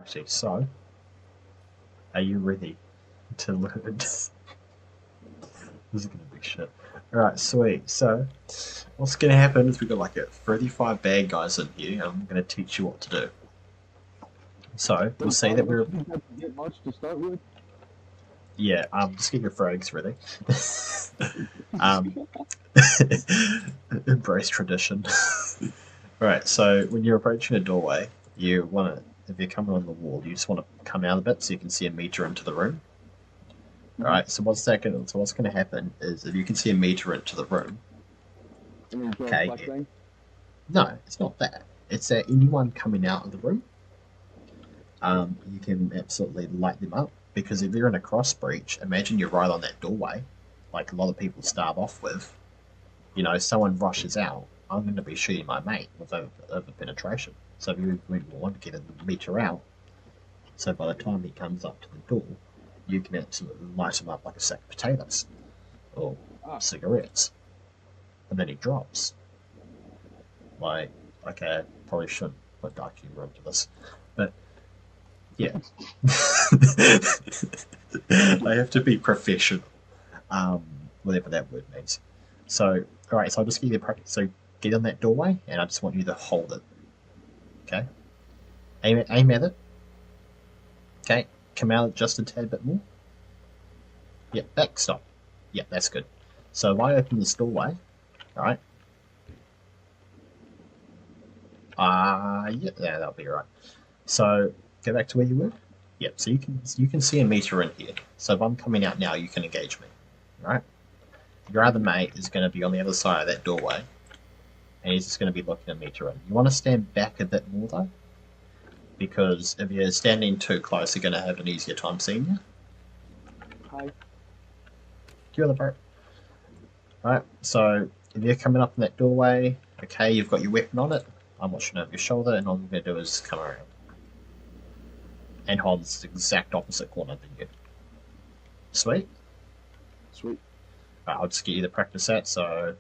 Actually, so, are you ready to learn? This is gonna be shit. Alright, sweet. So, what's gonna happen is we've got like 35 bad guys in here, and I'm gonna teach you what to do. So, we'll say 35, that don't we're. you think that's a bit much to start with? Yeah, just get your frags ready. um, embrace tradition. Right, so when you're approaching a doorway, you want to, if you're coming on the wall, you just want to come out a bit so you can see a meter into the room. Mm-hmm. Alright, so what's gonna happen is if you can see a meter into the room, And then throw a okay, flashbang? no, it's not that. It's that anyone coming out of the room, you can absolutely light them up because if you're in a cross breach, imagine you're right on that doorway, like a lot of people start off with. You know, someone rushes out, I'm going to be shooting my mate with over penetration. So if you want to get a meter out, so by the time he comes up to the door, you can absolutely light him up like a sack of potatoes or Ah, cigarettes, and then he drops. Like, okay, probably shouldn't put dark humor into this, but yeah, I have to be professional, um, whatever that word means. So, all right, so I'll just give you the practice. So, get in that doorway, and I just want you to hold it. Okay, aim at it. Okay, come out just a tad bit more. Yep, back, stop. Yep, that's good. So, if I open this doorway, all right. Yeah, that'll be all right. So, go back to where you were. Yep. So you can see a meter in here. So if I'm coming out now, you can engage me. Right. Your other mate is going to be on the other side of that doorway, and he's just going to be looking at meter in. You want to stand back a bit more though, because if you're standing too close, you're going to have an easier time seeing you. hi. You're the boat. Right. So if you're coming up in that doorway, okay, you've got your weapon on it. I'm watching over your shoulder, and all I'm going to do is come around and hold this exact opposite corner than you. Sweet. Sweet. Right, I'll just get you the practice set. So,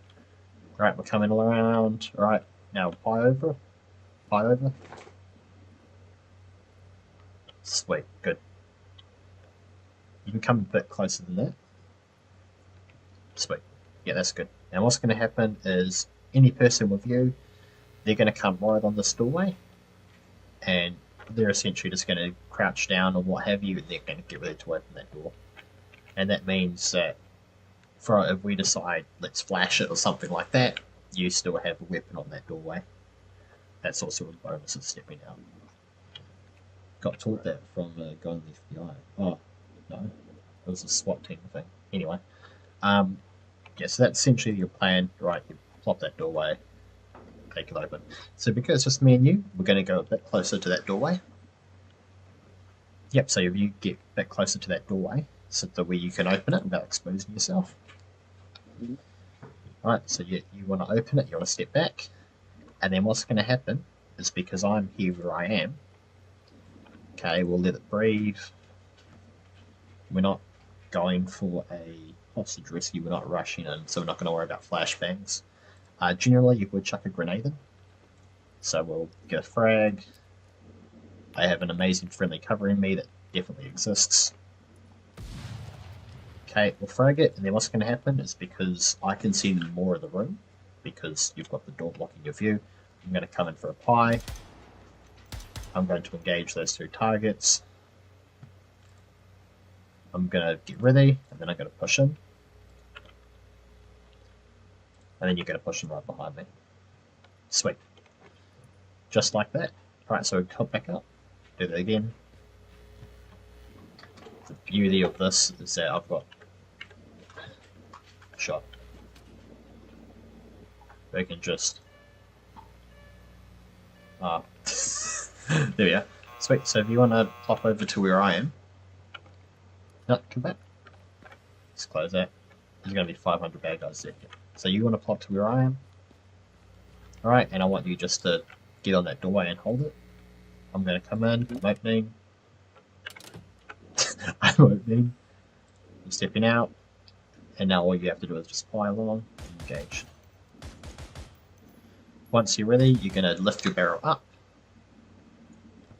right, we're coming around. Right, now pie over. Pie over. Sweet, good. You can come a bit closer than that. Sweet. Yeah, that's good. Now, what's going to happen is any person with you, they're going to come right on this doorway, and they're essentially just going to crouch down or what have you, and they're going to get ready to open that door. And that means that for if we decide let's flash it or something like that, you still have a weapon on that doorway. That's also a bonus of stepping out. Got taught that from a guy in the FBI. Oh, no. It was a SWAT team thing. Anyway, um, yeah, so that's essentially your plan. Right, you plop that doorway, take it open. So because it's just me and you, we're going to go a bit closer to that doorway. Yep, so if you get a bit closer to that doorway, so that way you can open it without exposing yourself. Mm-hmm. Right, so you want to open it, you want to step back, and then what's going to happen is because I'm here where I am, okay, we'll let it breathe. We're not going for a hostage rescue. We're not rushing in, so we're not going to worry about flashbangs. Generally, you would chuck a grenade in. So we'll get a frag. I have an amazing friendly covering me that definitely exists. Okay, we'll frag it, and then what's going to happen is because I can see more of the room, because you've got the door blocking your view, I'm going to come in for a pie. I'm going to engage those two targets. I'm going to get ready, and then I'm going to push in. And then you're going to push in right behind me. Sweet. Just like that. Alright, so come back up. Do that again. The beauty of this is that I've got a shot. We can just... there we are. Sweet, so if you want to pop over to where I am... No, come back. Let's close that. There's going to be 500 bad guys there. So you want to plop to where I am. Alright, and I want you just to get on that doorway and hold it. I'm going to come in, I'm opening. I'm opening. I'm stepping out. And now all you have to do is just pile along and engage. Once you're ready, you're going to lift your barrel up.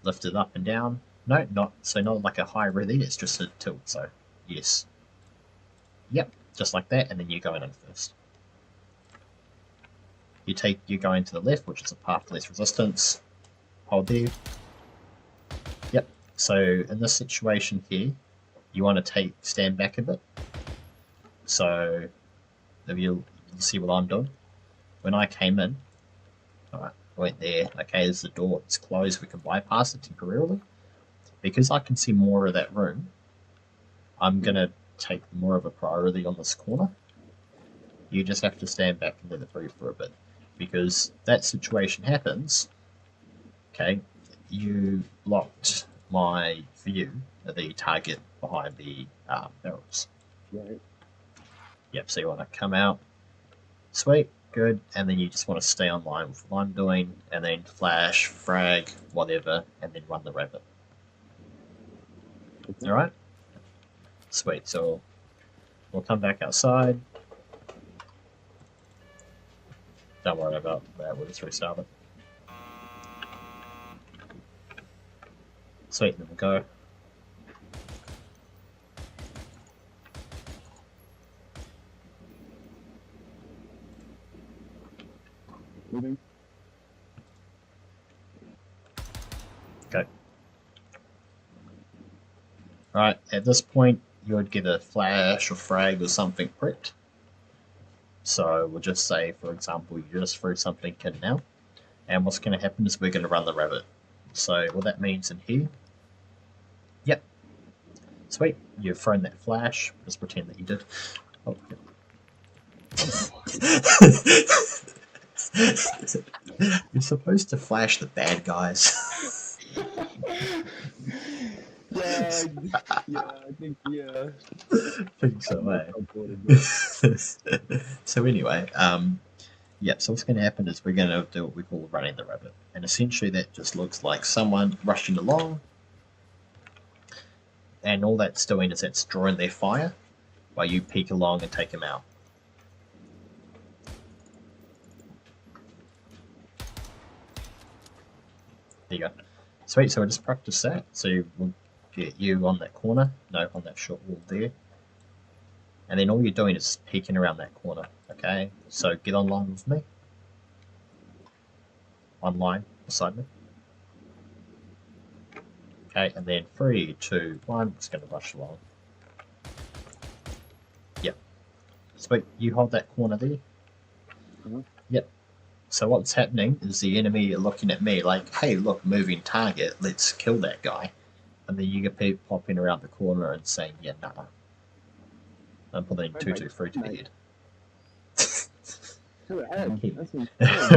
Lift it up and down. No, not like a high ready. It's just a tilt. So yes, yep, just like that, and then you go in first. You go into the left, which is a path less resistance. Hold there. Yep. So in this situation here, you want to stand back a bit. So if you see what I'm doing, when I came in, all right, I went there. Okay, there's the door. It's closed. We can bypass it temporarily. Because I can see more of that room, I'm gonna take more of a priority on this corner. You just have to stand back and let it breathe for a bit, because that situation happens. Okay, you blocked my view of the target behind the barrels. Right. Yep, so you want to come out. Sweet, good, and then you just want to stay online with what I'm doing, and then flash, frag, whatever, and then run the rabbit. Okay. Alright? Sweet, so we'll come back outside. Don't worry about that, we'll just restart it. Sweet, then we'll go. Moving. Go. Right, at this point, you would get a flash or frag or something pricked. So we'll just say, for example, you just threw something in now. And what's going to happen is we're going to run the rabbit. So what that means in here, yep, sweet, you've thrown that flash. Just pretend that you did. Oh, yep. You're supposed to flash the bad guys. Yeah, I think, yeah. think so, So anyway, yep, so what's going to happen is we're going to do what we call running the rabbit. And essentially that just looks like someone rushing along, and all that's doing is that's drawing their fire while you peek along and take them out. There you go. Sweet, so we'll just practice that. So we'll get you on that corner, no, on that short wall there. And then all you're doing is peeking around that corner, okay? So get online with me. Online, beside me. Okay, and then 3, 2, 1, it's going to rush along. Yep. Sweet, you hold that corner there. Yep. So what's happening is the enemy are looking at me like, hey, look, moving target, let's kill that guy. And then you get people popping around the corner and saying, yeah, nah. I'm putting 2, 2, 3 to the head. To the head.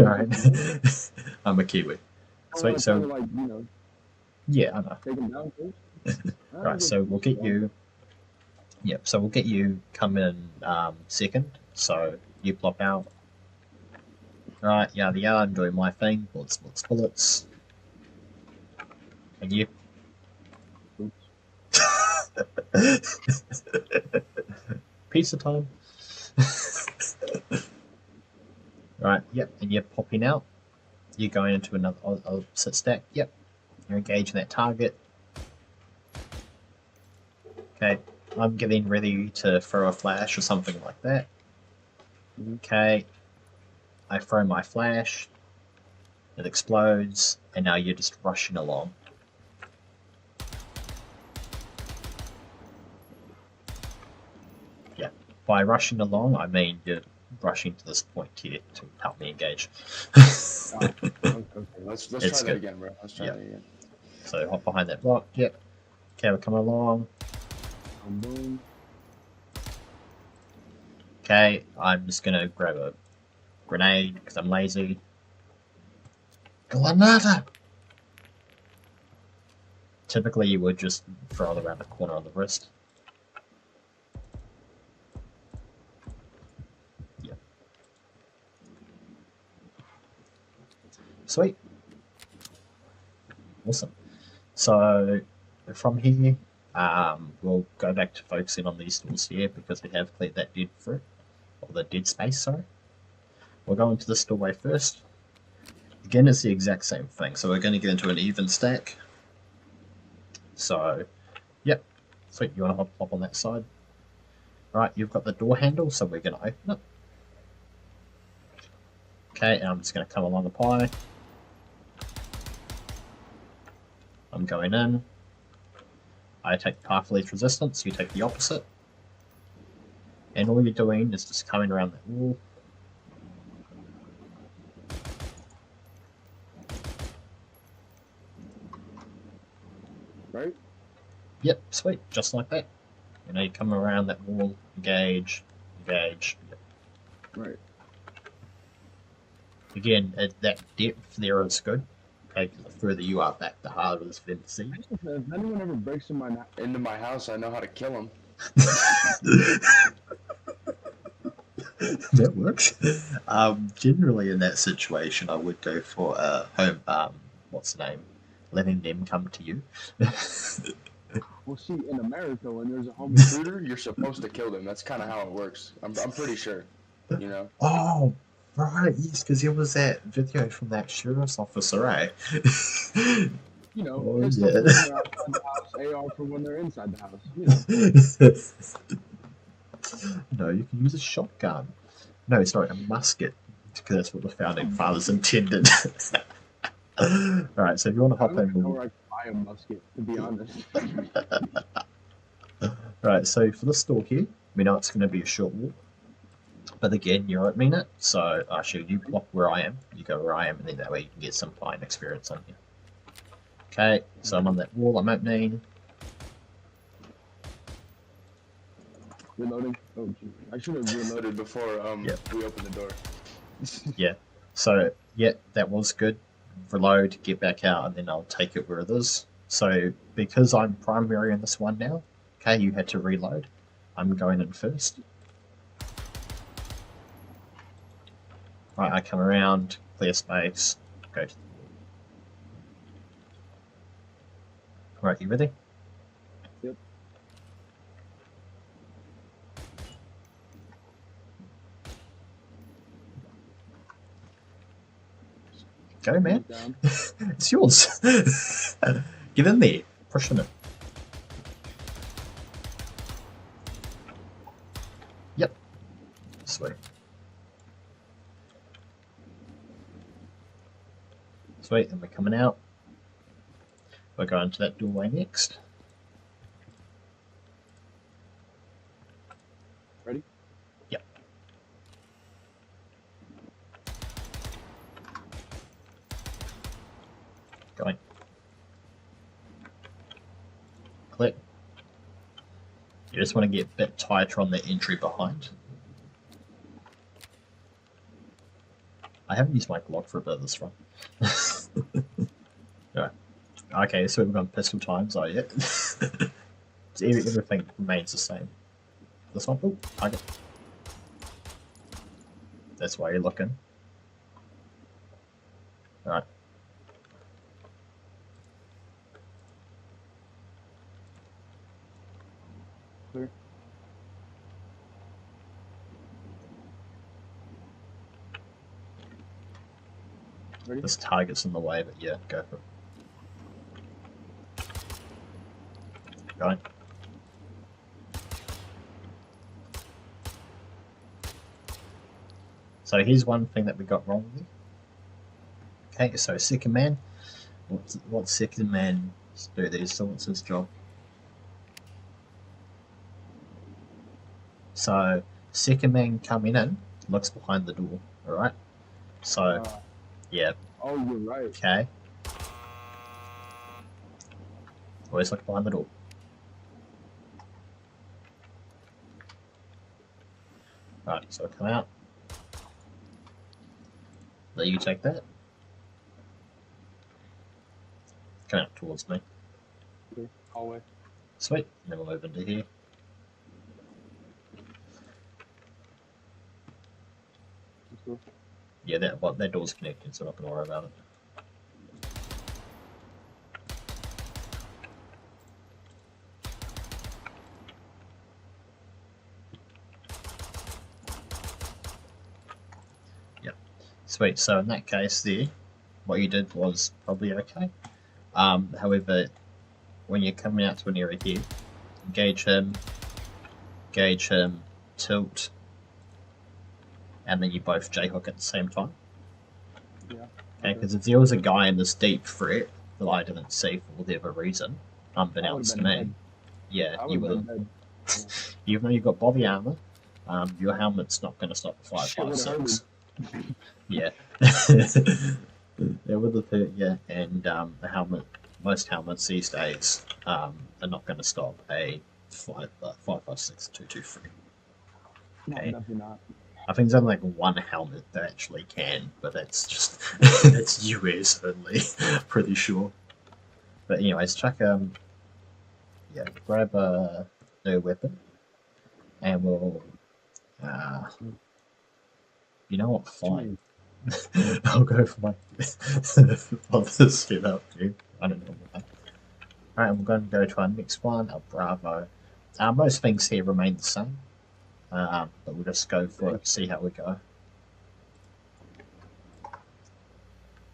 Right. I'm a Kiwi. Sweet, so like, you know, yeah, I know. take him down first. Right, so we'll get you. Yep, so we'll get you come in second. So you plop out. Right, yada yada, I'm doing my thing. Bullets, bullets, bullets. And you. Pizza time. Right, yep, and you're popping out. You're going into another opposite stack. Yep, you're engaging that target. Okay, I'm getting ready to throw a flash or something like that. Okay, I throw my flash. It explodes, and now you're just rushing along. Yeah, by rushing along, I mean you're rushing to this point here to help me engage. Okay, let's try that again, bro. Let's try that again. So hop behind that block. Yep. Okay, we're coming along. Boom. Okay, I'm just gonna grab a grenade because I'm lazy. Granada! Typically you would just throw it around the corner on the wrist. Yeah. Sweet. Awesome. So from here, we'll go back to focusing on these doors here because we have cleared that dead fruit, or the dead space, sorry. We'll go into this doorway first. Again, it's the exact same thing. So we're going to get into an even stack. So, yep. Sweet, you want to hop on that side? Right, you've got the door handle, so we're going to open it. Okay, and I'm just going to come along the pie. I'm going in. I take path of least resistance, you take the opposite. And all you're doing is just coming around that wall. Right? Yep, sweet, just like that. You know, you come around that wall, engage, engage. Yep. Right. Again, at that depth there is good. Okay, because the further you are back, the harder it is for them to see you. If anyone ever breaks into my house, I know how to kill them. That works. Generally, in that situation, I would go for home. What's the name? Letting them come to you. Well, see, in America, when there's a home intruder, you're supposed to kill them. That's kind of how it works. I'm pretty sure. You know. Oh, right. Yes, because there was that video from that sheriff's officer, eh? You know, Oh, pistol yeah. for when they're outside the house, AR for when they're inside the house. You know. No, you can use a shotgun. No, sorry, a musket. Because that's what the founding fathers intended. Alright, so if you want to I hop don't even in, know where I can buy a musket, to be honest. Right, so for this door here, we know it's going to be a short walk. But again, you're opening it, so actually you block where I am, you go where I am, and then that way you can get some fine experience on you. Okay, so I'm on that wall, I'm opening. Reloading? Oh, geez. I should have reloaded before we opened the door. Yeah, so yeah, that was good. Reload, get back out, and then I'll take it where it is. So because I'm primary in this one now, okay, you had to reload. I'm going in first. Right, I come around, clear space, go to. Right, you ready? Yep. Go, man. It's yours. Get in there. Pushing it. Yep. Sweet. Sweet, and we're coming out. We're going to that doorway next. Ready? Yep. Going. Click. You just want to get a bit tighter on the entry behind. I haven't used my Glock for a bit of this run. Yeah. Okay, so we've gone pistol times, oh yeah. Everything remains the same. This one, oh, target. That's why you're looking. Alright. Clear. Ready? This target's in the way, but yeah, go for it. Going. So here's one thing that we got wrong with. Okay, so second man. What's second man do these? So what's his job? So second man coming in looks behind the door. All right. So yeah. Oh, you're right. Okay. Always look behind the door. Right. So come out. Let you take that. Come out towards me. Okay. Hallway. Sweet. And then we'll move into here. Let's go. Yeah, that door's connected, so I'm not gonna worry about it. Yep. Sweet. So in that case, there, what you did was probably okay. However, when you're coming out to an area here, engage him, tilt, and then you both J-hook at the same time. Yeah. Okay, because if there was a guy in this deep threat that I didn't see for whatever reason, unbeknownst to me, yeah, I you would would have have. been dead. Even though you've got body armor, your helmet's not going to stop the Shit would've hurt 5.56. Yeah. It would have hurt you, and the helmet, most helmets these days are not going to stop a 5.56 223. No, Okay. definitely not. I think there's only like one helmet that actually can, but that's just that's US only, pretty sure. But anyways, Chuck, yeah, grab a new weapon, and we'll, you know what, fine. I'll go for my other spin up, dude. I don't know why. Alright, I'm going to go to our next one, a Bravo. Most things here remain the same, but we'll just go for it, see how we go.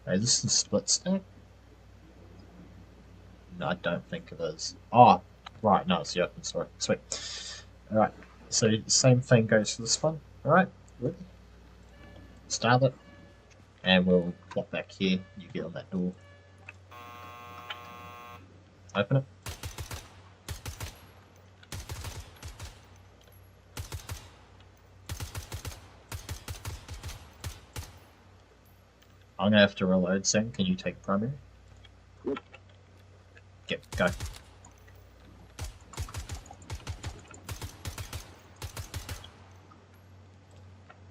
Hey, this is split stack? No, I don't think it is. Oh, right, no, it's the open story. Sweet. Alright, so the same thing goes for this one. Alright, ready? Start it. And we'll plop back here. You get on that door. Open it. I'm gonna have to reload soon. Can you take primary? Yep. Get go.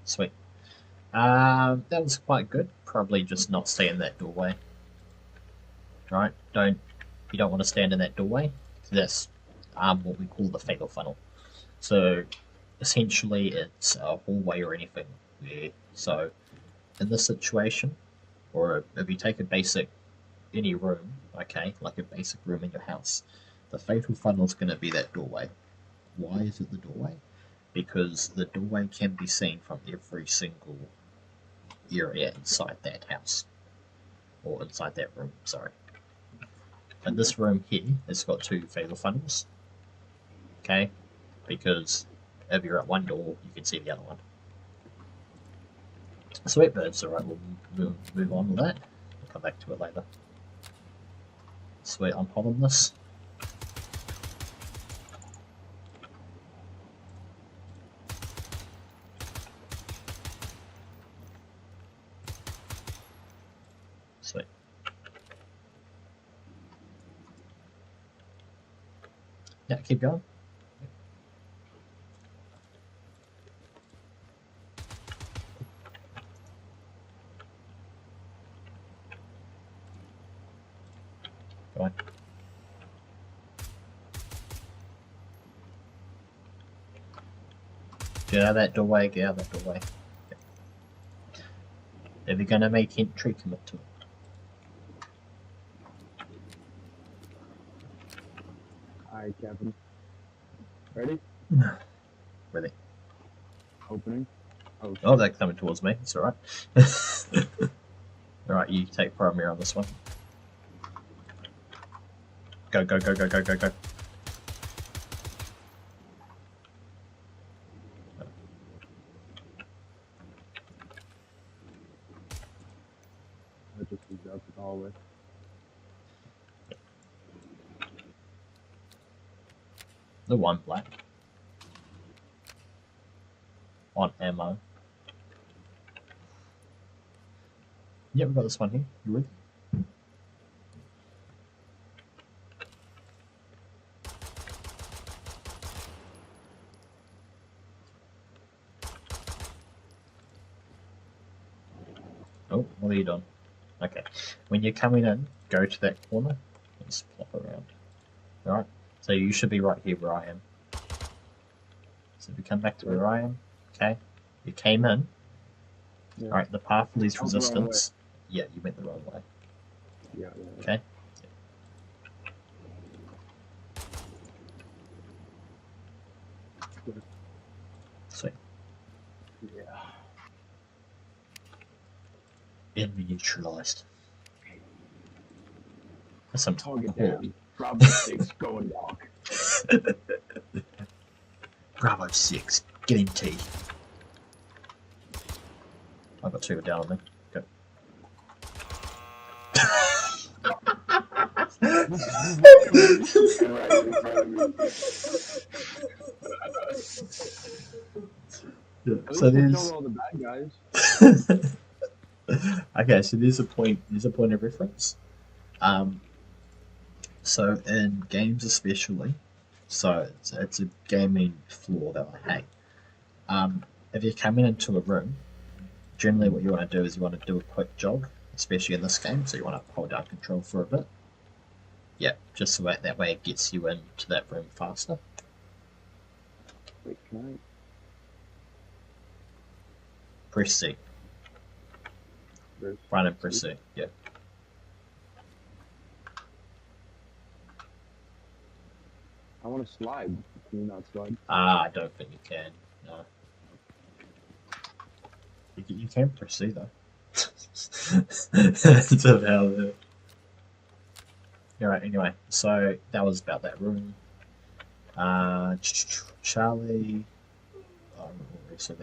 Sweet. That was quite good. Probably just not stay in that doorway. Right? You don't want to stand in that doorway. That's what we call the fatal funnel. So essentially, it's a hallway or anything. Yeah. So in this situation, or if you take a basic any room, okay, like a basic room in your house, the fatal funnel is going to be that doorway. Why is it the doorway? Because the doorway can be seen from every single area inside that house, or inside that room, sorry. And this room here has got two fatal funnels, okay, because if you're at one door, you can see the other one. Sweet birds, alright, we'll move on with that. We'll come back to it later. Sweet, I'm holding this. Sweet. Yeah, keep going. Go on. Get out of that doorway, get out of that doorway. Okay. If you're going to make entry, commit to it. Alright, Captain. Ready? Ready. Opening. Oh, they're coming towards me. It's alright. Alright, you take primary on this one. Go, go, go, go, go, go, go. I just moved out to the hallway. The one black. On ammo. Yeah, we've got this one here. You ready? Oh, what are you doing? Okay. When you're coming in, go to that corner and just plop around. Alright? So you should be right here where I am. So if you come back to where I am, okay? You came in. Yeah. Alright, the path of least I went the wrong resistance. Yeah, you went the wrong way. Yeah. Okay? Good. Sweet. Yeah. Enemy neutralized. That's some Target cool. down. Bravo 6, going dog. Bravo 6, getting tea. I've got 2 down on me. Good. Right in front of me. Yeah, At so least we there's killed all the bad guys. okay, so there's a point of reference. So in games especially, so it's a gaming flaw that I hate. If you're coming into a room, generally what you want to do is you want to do a quick jog, especially in this game, so you want to hold down control for a bit. Yeah, just so that way it gets you into that room faster. Wait, can Press C. I? Run and press C, yeah. I want to slide. Can you not slide? I don't think you can. No. You can press C though. That's about it. Alright, anyway, so that was about that room. Charlie. Oh, so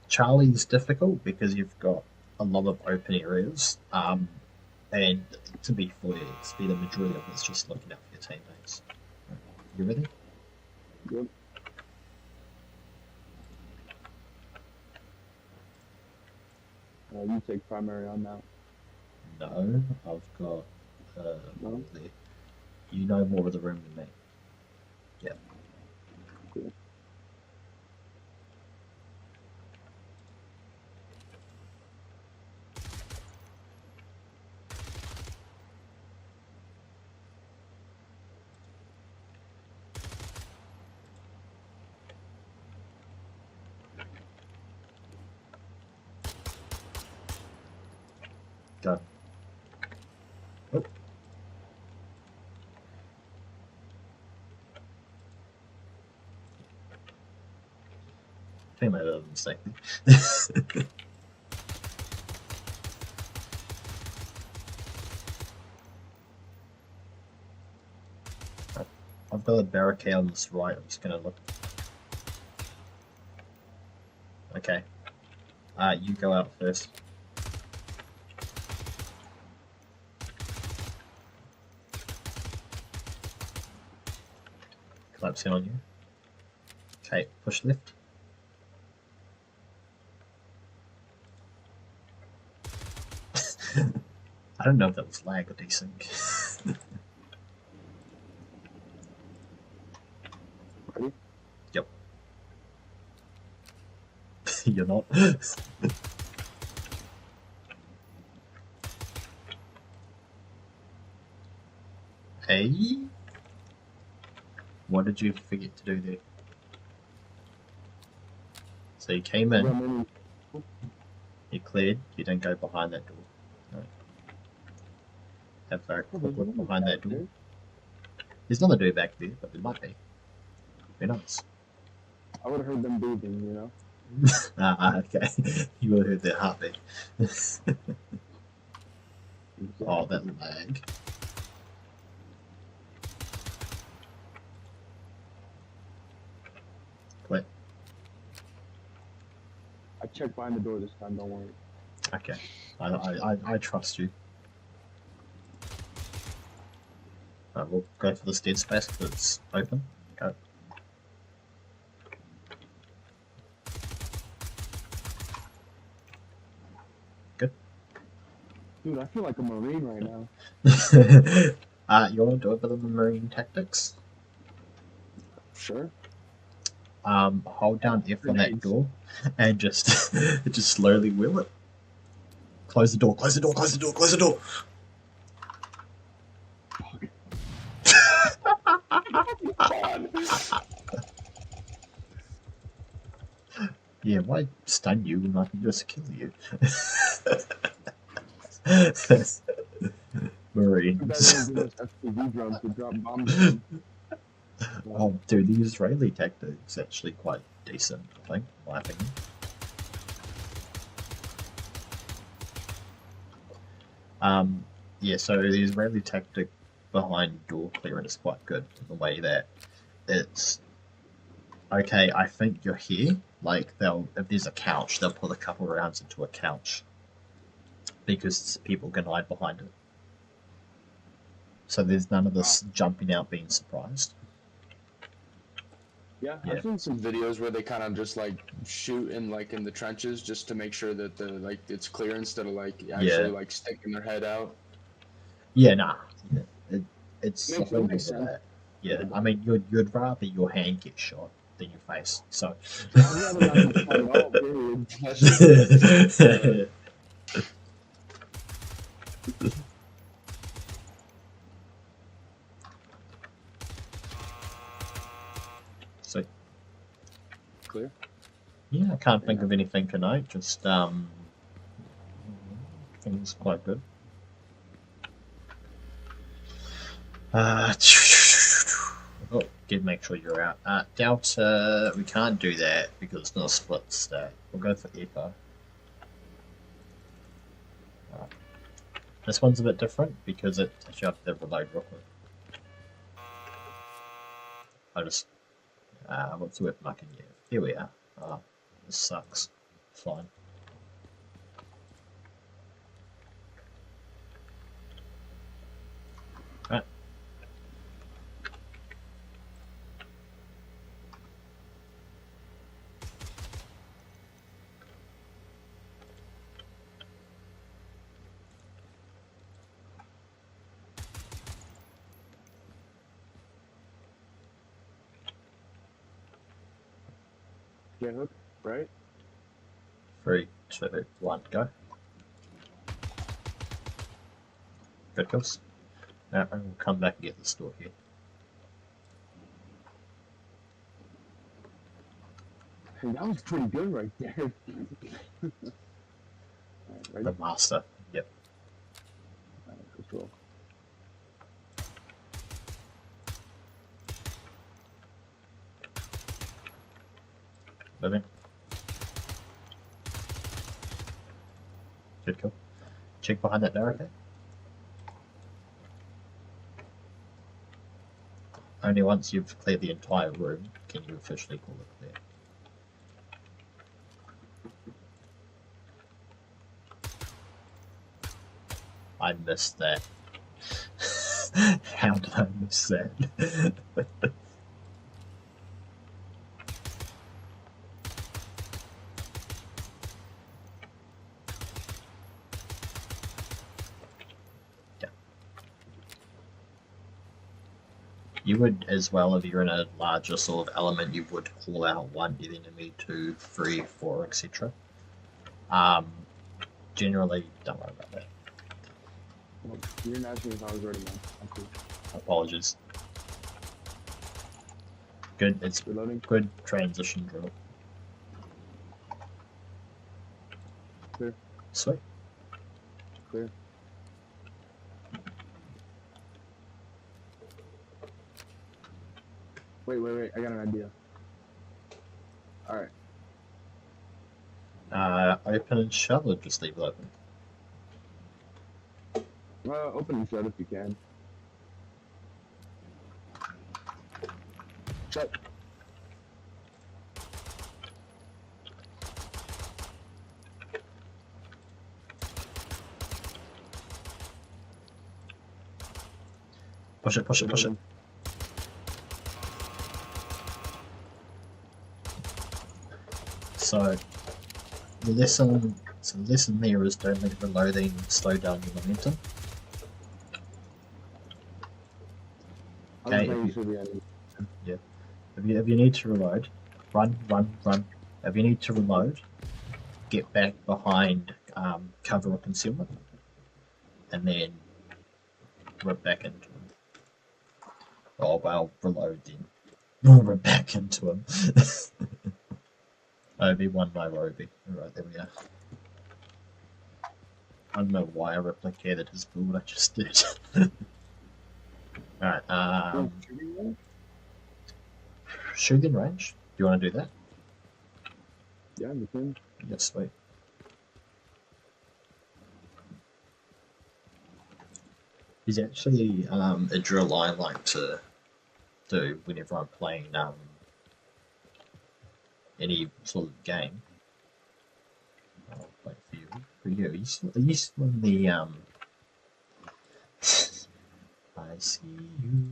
Charlie's difficult because you've got a lot of open areas. And to be fair, the majority of it's just looking out for your teammates. You ready? Good. You take primary on that. No, I've got. No? You know more of the room than me. Yeah. Cool. Go. Oh. I think I made a mistake. I've got a barricade on this right. I'm just gonna look. Okay. You go out first. Collapse in on you. Okay, push left. I don't know if that was lag or desync. Ready? Yep. You're not. Hey? What did you forget to do there? So you came in, you cleared, you didn't go behind that door. Right. Have a quick look behind that door. There's nothing to do back there, but there might be. Who knows? I would have heard them breathing, you know? Okay. You would have heard their heartbeat. Oh, that lag. Wait. I checked behind the door this time, don't worry. Okay. I trust you. We'll go for this dead space because it's open. Go. Good. Dude, I feel like a Marine right now. You want to do a bit of the Marine tactics? Sure. Hold down F on that door and just slowly wheel it. Close the door, close the door, close the door, close the door. Yeah, why stun you when I can just kill you? Marines. FPV drones to drop bombs in. Oh, dude, the Israeli tactic's actually quite decent, I think, in my opinion. Yeah, so the Israeli tactic behind door clearance is quite good in the way that it's okay. I think you're here. Like they'll if there's a couch, they'll put a couple rounds into a couch because people can hide behind it. So there's none of this jumping out being surprised. Yeah, Yeah. I've seen some videos where they kind of just like shoot in like in the trenches just to make sure that the like it's clear instead of like actually like sticking their head out. Yeah, nah. Yeah. It's Makes a little bit sense. of that. Yeah, I mean, you'd rather your hand get shot than your face. So. I'd rather not get shot at all, period. That's just- So Clear. yeah, I can't think of anything tonight. Just I think it's quite good. Oh, did make sure you're out. Delta, we can't do that because it's not a split stat. We'll go for Echo. This one's a bit different because it takes you up the reload real quick. I just what's the weapon I can get? Here we are. This sucks. Fine. Right. Get hook, right? 3, 2, 1, go. Good kills. And we'll come back and get the store here. Hey, that was pretty good right there. Alright, ready? The master. Yep. Alright, let's roll. Living. Good kill. Check behind that door, okay? Only once you've cleared the entire room can you officially call it clear. I missed that. How did I miss that? You would as well, if you're in a larger sort of element, you would call out 1 dead enemy, 2, 3, 4, etc. Generally, don't worry about that. Well, you didn't ask me if I was ready, man. I'm cool. Apologies. Good, it's Reloading. good transition drill. Clear. Sweet. Clear. Wait. I got an idea. Alright. Open and shut or just leave it open? Open and shut if you can. Shut. Push it. So the lesson there is don't let reloading slow down your momentum. Okay, if you need to reload, run. If you need to reload, get back behind cover or concealment, and then rip back into him. Oh well, reload then. Rip back into him. OB1 by Roby. Alright, there we are. I don't know why I replicated his build, I just did. Alright, shooting range? Do you want to do that? Yeah, you can. Yes, sweet. There's actually a drill I like to do whenever I'm playing any sort of game. I'll wait for you. Are you still in the I see you.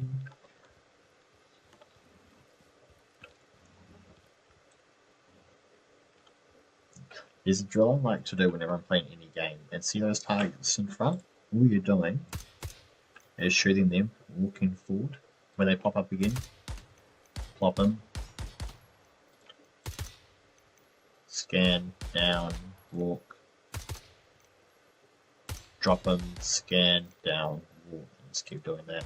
There's a drill I like to do whenever I'm playing any game, and see those targets in front? All you're doing is shooting them, walking forward. When they pop up again, plop them, scan, down, walk, drop them, scan, down, walk. Just keep doing that.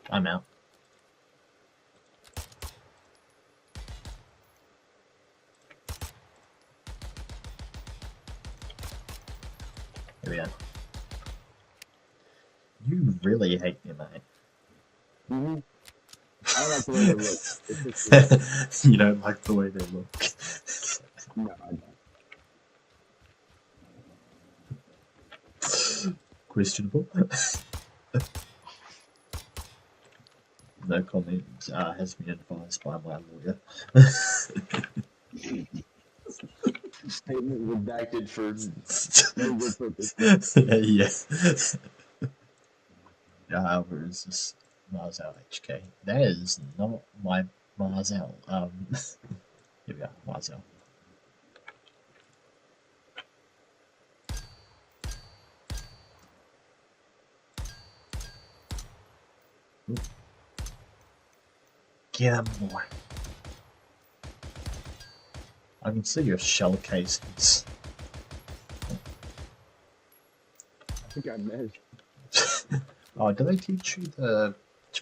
I'm out. Here we are. You really hate me, mate. Mm-hmm. I don't like the way they look. It's just, You don't like the way they look. no, I don't. Questionable. No comment. Has been advised by my lawyer. Statement redacted for no good purpose. Yes. Where is this? Marzal HK. That is not my Marzal. Here we are, Marzal. Get him, boy. I can see your shell casings. I think I missed. Oh, did they teach you to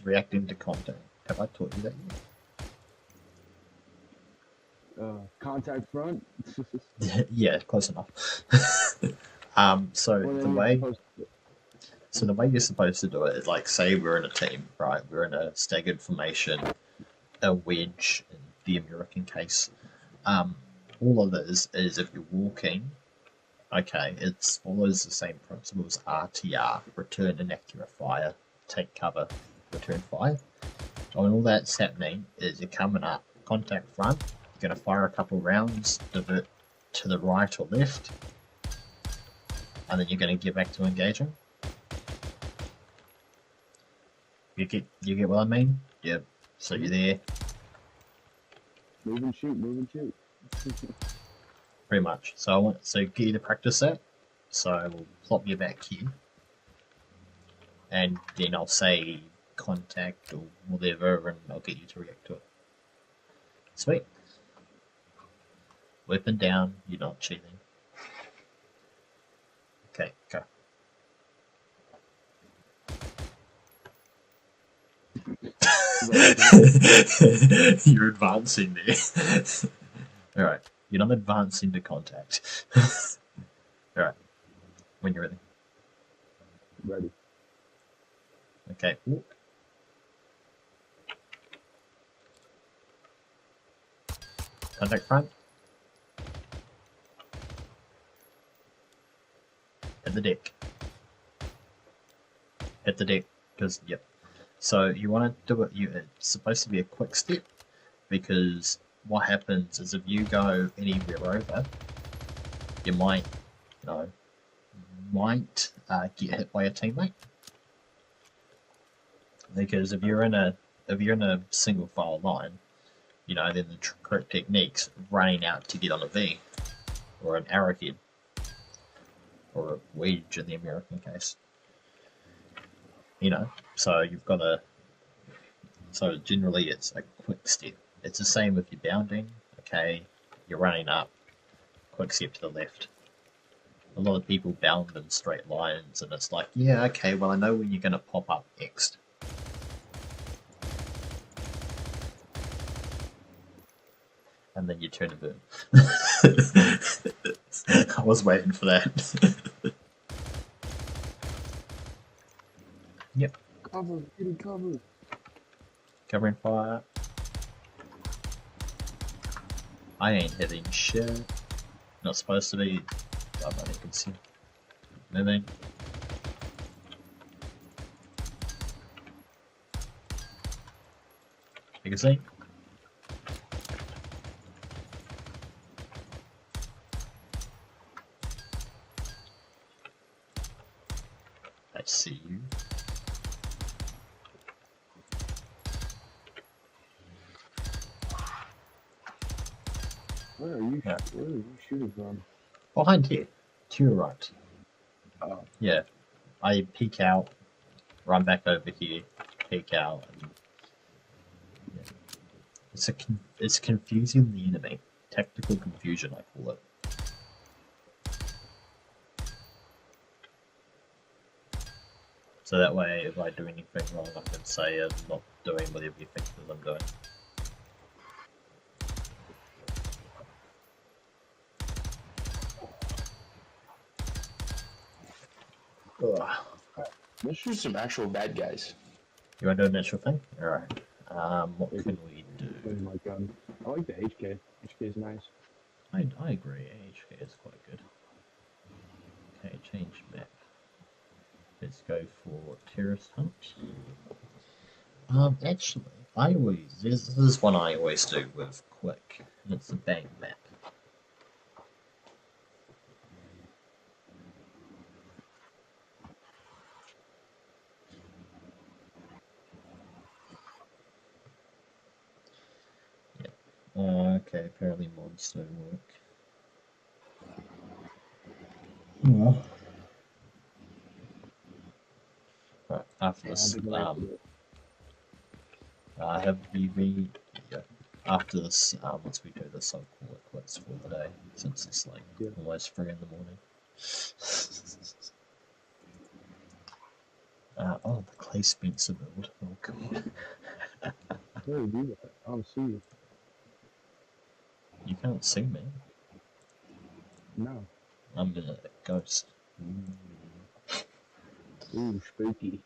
react into contact? Have I taught you that yet? Contact front. Yeah, close enough. So Well, the then way, you're supposed to- so the way you're supposed to do it is like, say we're in a team, right? We're in a staggered formation, a wedge in the American case. All of this is if you're walking, okay, it's follows the same principles RTR, return inaccurate fire, take cover, return fire. When all that's happening is you're coming up, contact front, you're going to fire a couple rounds, divert to the right or left, and then you're going to get back to engaging. You get what I mean? Yep. So you're there, move and shoot, move and shoot. pretty much. So get you to practice that. So we'll plop you back here, and then I'll say contact or whatever, and I'll get you to react to it. Sweet. Weapon down. You're not cheating. Okay, go. You're advancing there. Alright, you're not advancing to contact. Alright, when you're ready. Ready. Okay, walk. Contact front. Hit the deck. Hit the deck, because, yep. So you want to do it, it's supposed to be a quick step, because what happens is if you go anywhere over, you might get hit by a teammate. Because if you're in a single file line, then the correct technique's running out to get on a V, or an arrowhead, or a wedge in the American case. So you've got to. So generally, it's a quick step. It's the same if you're bounding. Okay, you're running up, quick step to the left. A lot of people bound in straight lines, and it's like, yeah, okay, well, I know when you're going to pop up next. And then you turn and burn. I was waiting for that. Yep. Cover, getting cover. Covering fire. I ain't hitting shit. Not supposed to be. I'm not even consumed. Moving. You can see. I see you. Where are you? Yeah. Where are you shooting from? Behind here. To your right. Oh. Yeah. I peek out, run back over here, peek out. And, yeah. It's confusing the enemy. Tactical confusion, I call it. So that way, if I do anything wrong, I can say I'm not doing whatever you think that I'm doing. Ugh. Let's shoot some actual bad guys. You want to do an actual thing? Alright. What can we do? My gun. I like the HK. HK is nice. I agree, HK is quite good. Okay, change map. Let's go for terrorist hunt. Actually, this is one I always do with Quick, and it's the bang map. Okay, apparently mods don't work. Well. Right, after this, have you read? Yeah. After this, once we do this, I'll call it quits for the day, since it's like almost 3 in the morning. Oh, the Clay Spencer build. Oh, God. Where do you that? I don't see you. You can't see me. No. I'm a ghost. Ooh, spooky.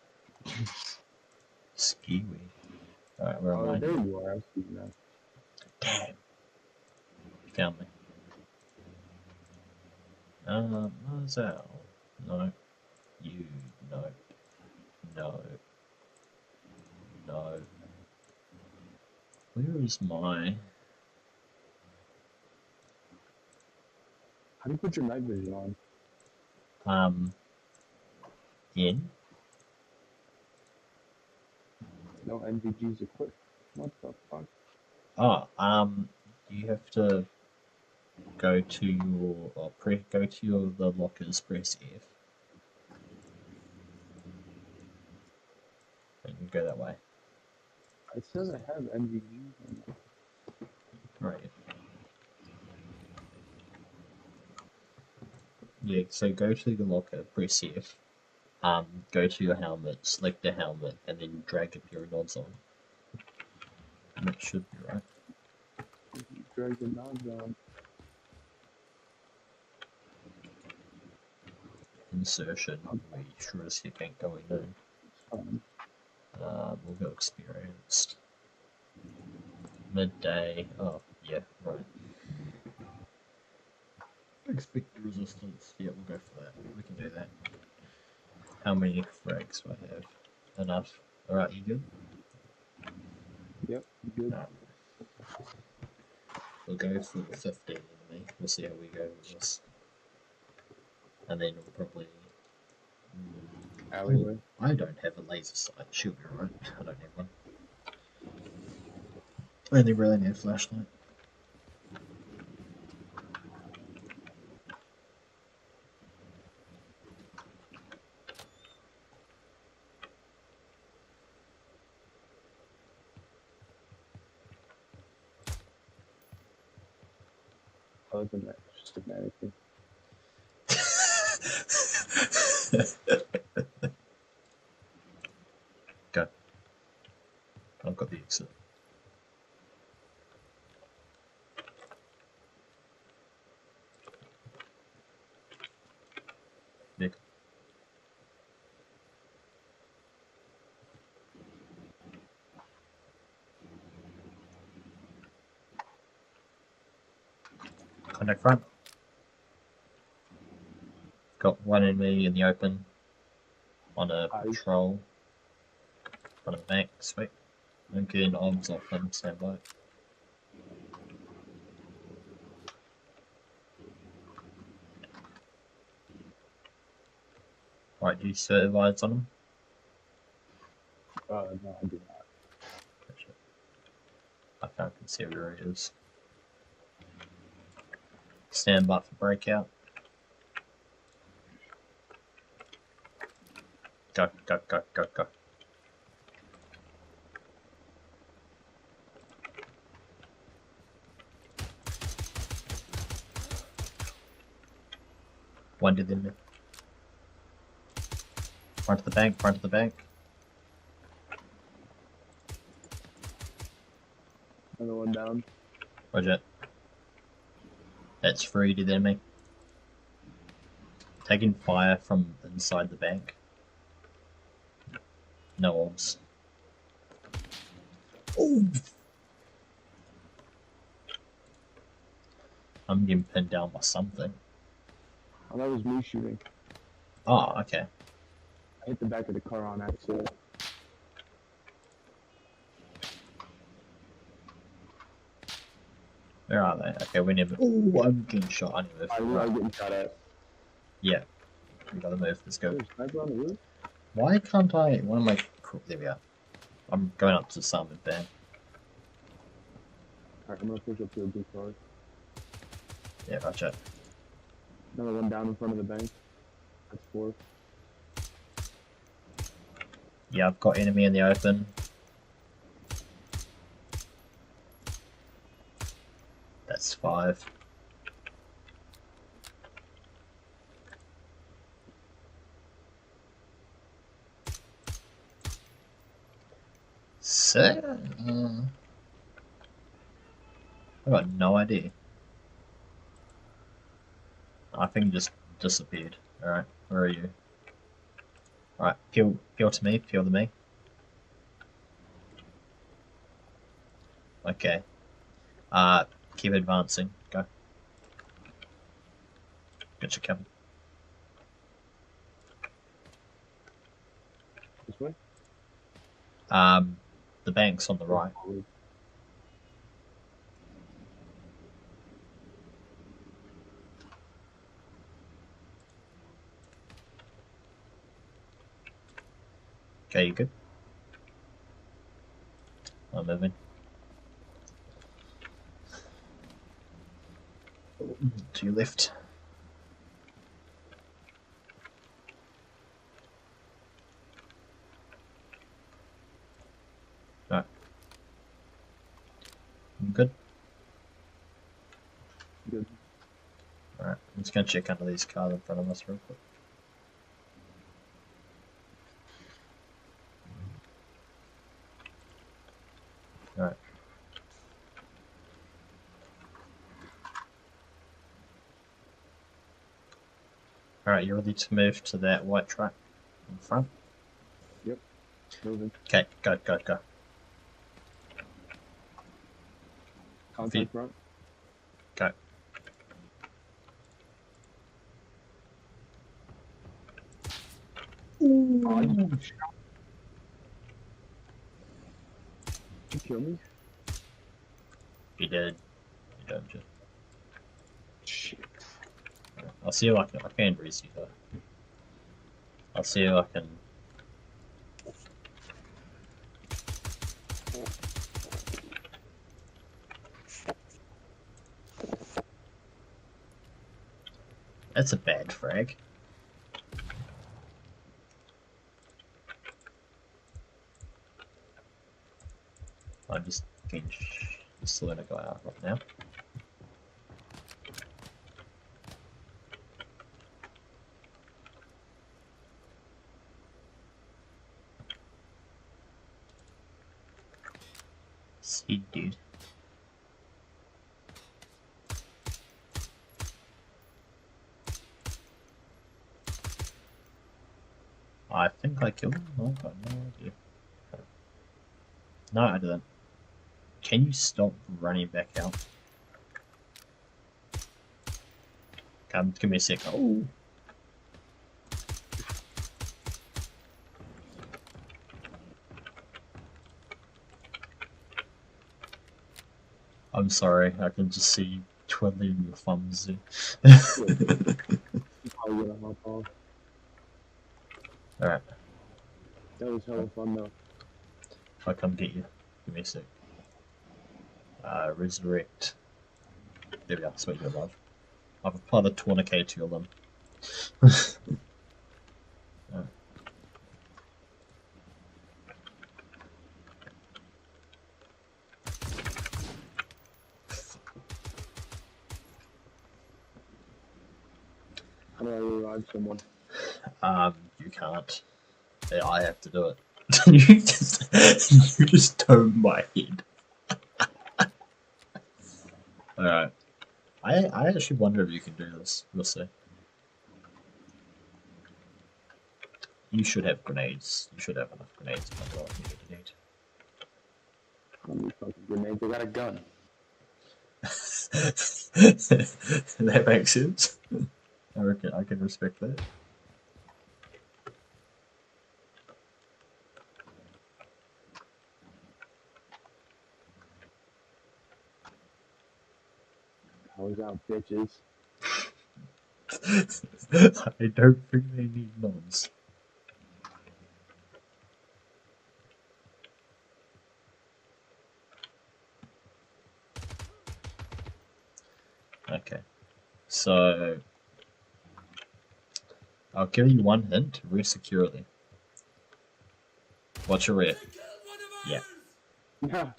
Skiwi. Alright, where am I? There you are. I see you now. Damn. You found me. Mazel. No. You. No. No. No. Where is my... How do you put your night vision on? In? No NVG's equipped. What the fuck? Oh, you have to go to your, go to your, the lockers, press F. And you go that way. It says I have NVG. Right. Yeah, so go to the locker, press F. Go to your helmet, select the helmet, and then drag a pair of nods on. And it should be right. Drag the nods on. Insertion, we sure as heck ain't going in. We'll go experienced. Midday, oh, yeah, right. Expect resistance, yeah, we'll go for that. We can do that. How many frags do I have? Enough. Alright, you good? Yep, good. No. We'll go for 15 enemy. We'll see how we go with this. And then we'll probably... Alleyway. I don't have a laser sight. She'll be right. I don't have one. I only really need a flashlight. Oh, just a mannequin. Go. I've got the exit. Nick. Contact front. Got one enemy in the open on a patrol. Front of the bank, sweet. Lincoln, arms off him, stand by. Right, do you supervise on him? No, I do not. Gotcha. I can't see where he is. Stand by for breakout. Go, go, go, go, go. One did in there. Front of the bank, front of the bank. Another one down. Roger. That's free to the enemy. Taking fire from inside the bank. No orbs. Oh! I'm getting pinned down by something. Oh, that was me shooting. Oh, okay. I hit the back of the car on accident. Where are they? Okay, we need to. Oh, I'm getting shot. I need to move. I'm getting shot at. Yeah. We gotta move. Let's go. There's a sniper on the roof? Why can't I? Why am I? There we are. I'm going up to Salmon Band. Alright, I'm gonna push up to a blue car. Yeah, gotcha. Another one down in front of the bank. That's 4. Yeah, I've got enemy in the open. That's 5. So, I got no idea. I think he just disappeared. Alright, where are you? Alright, peel to me, peel to me. Okay. Keep advancing. Go. Get your cover. This way? The bank's on the right. Okay, you good? I'm moving. To your left. Alright. I'm good? Good. Alright, I'm just gonna check under these cars in front of us real quick. Alright. Alright, you're ready to move to that white truck in front? Yep. Moving. Okay, go, go, go. Contact front. Go. Oh, you kill me? You did. You don't just. Shit. I'll see if I can grease you though. I'll see if I can. That's a bad frag. I'm just getting just letting it go out right now. See, dude. I think I killed him. Oh, I've got no idea. No, I didn't. Can you stop running back out? Come, give me a sec. Oh. I'm sorry, I can just see you twiddling your thumbs there. You probably gonna hop off. Alright, That was hella fun though. if I come get you, give me a sec. Resurrect. There we are, sweet, you're alive. I've applied a tourniquet to your limb. Alright. How do I revive someone? You can't. Yeah, I have to do it. you just tone my head. Alright. I actually wonder if you can do this. We'll see. You should have grenades. You should have enough grenades if I what you need. How many fucking grenades? They got a gun. That makes sense. I reckon I can respect that. How's out, bitches? I don't think they need nods. Okay, so I'll give you one hint: rest securely. Watch your rear. Yeah. Yeah.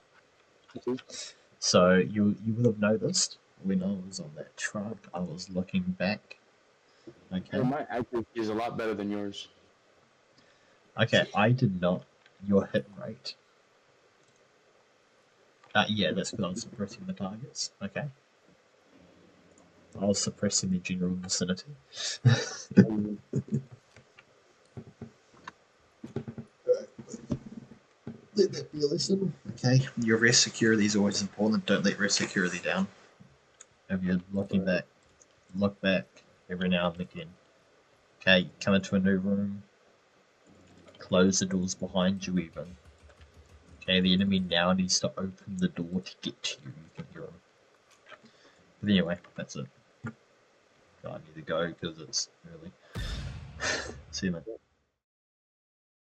So you will have noticed when I was on that truck, I was looking back. Okay. Well, my accuracy He's a lot better than yours. Okay, I did not. Your hit rate. Yeah, that's because I was suppressing the targets. Okay. I was suppressing the general vicinity. Let that be a lesson. Okay, your rest security is always important. Don't let rest security down. If you're looking back, look back every now and again. Okay, come into a new room. Close the doors behind you even. Okay, the enemy now needs to open the door to get to you. You can hear him. But anyway, that's it. I need to go because it's early. See you, man.